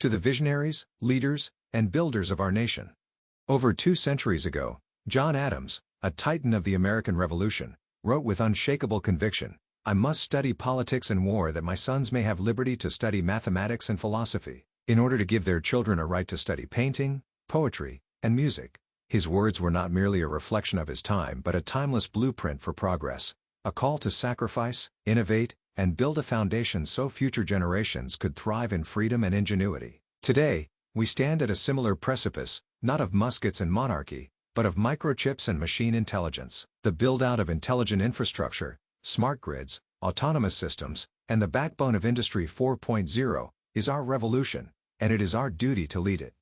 to the visionaries, leaders, and builders of our nation. Over 2 centuries ago, John Adams, a titan of the American Revolution, wrote with unshakable conviction, "I must study politics and war that my sons may have liberty to study mathematics and philosophy, in order to give their children a right to study painting, poetry, and music." His words were not merely a reflection of his time but a timeless blueprint for progress, a call to sacrifice, innovate, and build a foundation so future generations could thrive in freedom and ingenuity. Today, we stand at a similar precipice, not of muskets and monarchy, but of microchips and machine intelligence. The build-out of intelligent infrastructure, smart grids, autonomous systems, and the backbone of Industry 4.0 is our revolution, and it is our duty to lead it.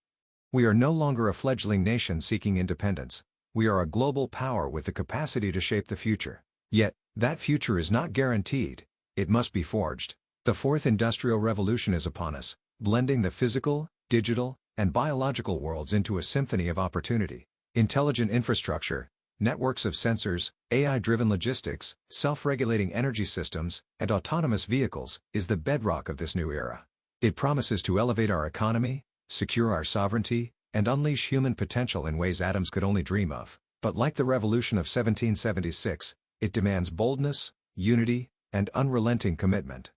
We are no longer a fledgling nation seeking independence. We are a global power with the capacity to shape the future. Yet, that future is not guaranteed. It must be forged. The fourth industrial revolution is upon us, blending the physical, digital, and biological worlds into a symphony of opportunity. Intelligent infrastructure, networks of sensors, AI-driven logistics, self-regulating energy systems, and autonomous vehicles is the bedrock of this new era. It promises to elevate our economy, secure our sovereignty, and unleash human potential in ways Adams could only dream of. But like the revolution of 1776, it demands boldness, unity, and unrelenting commitment.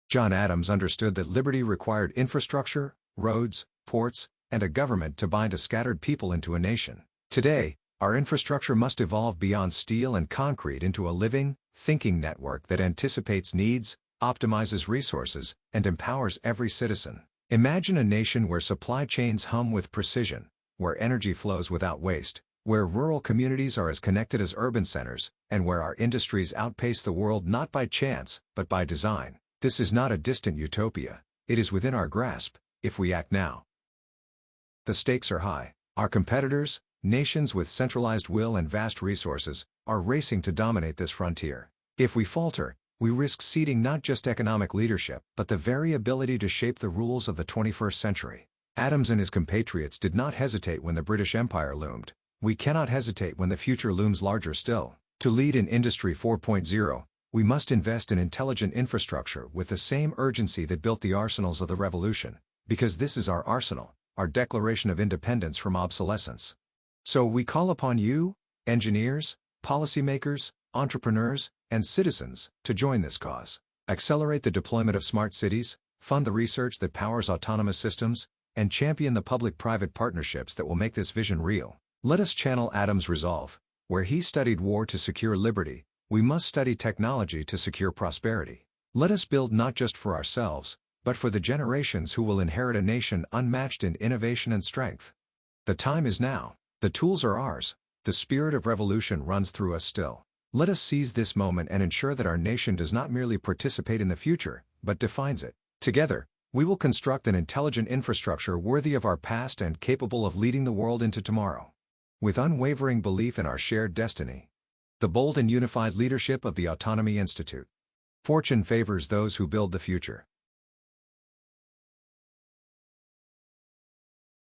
John Adams understood that liberty required infrastructure, roads, ports, and a government to bind a scattered people into a nation. Today, our infrastructure must evolve beyond steel and concrete into a living, thinking network that anticipates needs, optimizes resources, and empowers every citizen. Imagine a nation where supply chains hum with precision, where energy flows without waste, where rural communities are as connected as urban centers, and where our industries outpace the world not by chance, but by design. This is not a distant utopia. It is within our grasp, if we act now. The stakes are high. Our competitors, nations with centralized will and vast resources, are racing to dominate this frontier. If we falter, we risk ceding not just economic leadership, but the very ability to shape the rules of the 21st century. Adams and his compatriots did not hesitate when the British Empire loomed. We cannot hesitate when the future looms larger still. To lead in Industry 4.0, we must invest in intelligent infrastructure with the same urgency that built the arsenals of the revolution, because this is our arsenal, our declaration of independence from obsolescence. So we call upon you, engineers, policymakers, entrepreneurs, and citizens, to join this cause. Accelerate the deployment of smart cities, fund the research that powers autonomous systems, and champion the public-private partnerships that will make this vision real. Let us channel Adams' resolve. Where he studied war to secure liberty, we must study technology to secure prosperity. Let us build not just for ourselves, but for the generations who will inherit a nation unmatched in innovation and strength. The time is now. The tools are ours. The spirit of revolution runs through us still. Let us seize this moment and ensure that our nation does not merely participate in the future, but defines it. Together, we will construct an intelligent infrastructure worthy of our past and capable of leading the world into tomorrow. With unwavering belief in our shared destiny. The bold and unified leadership of the Autonomy Institute. Fortune favors those who build the future.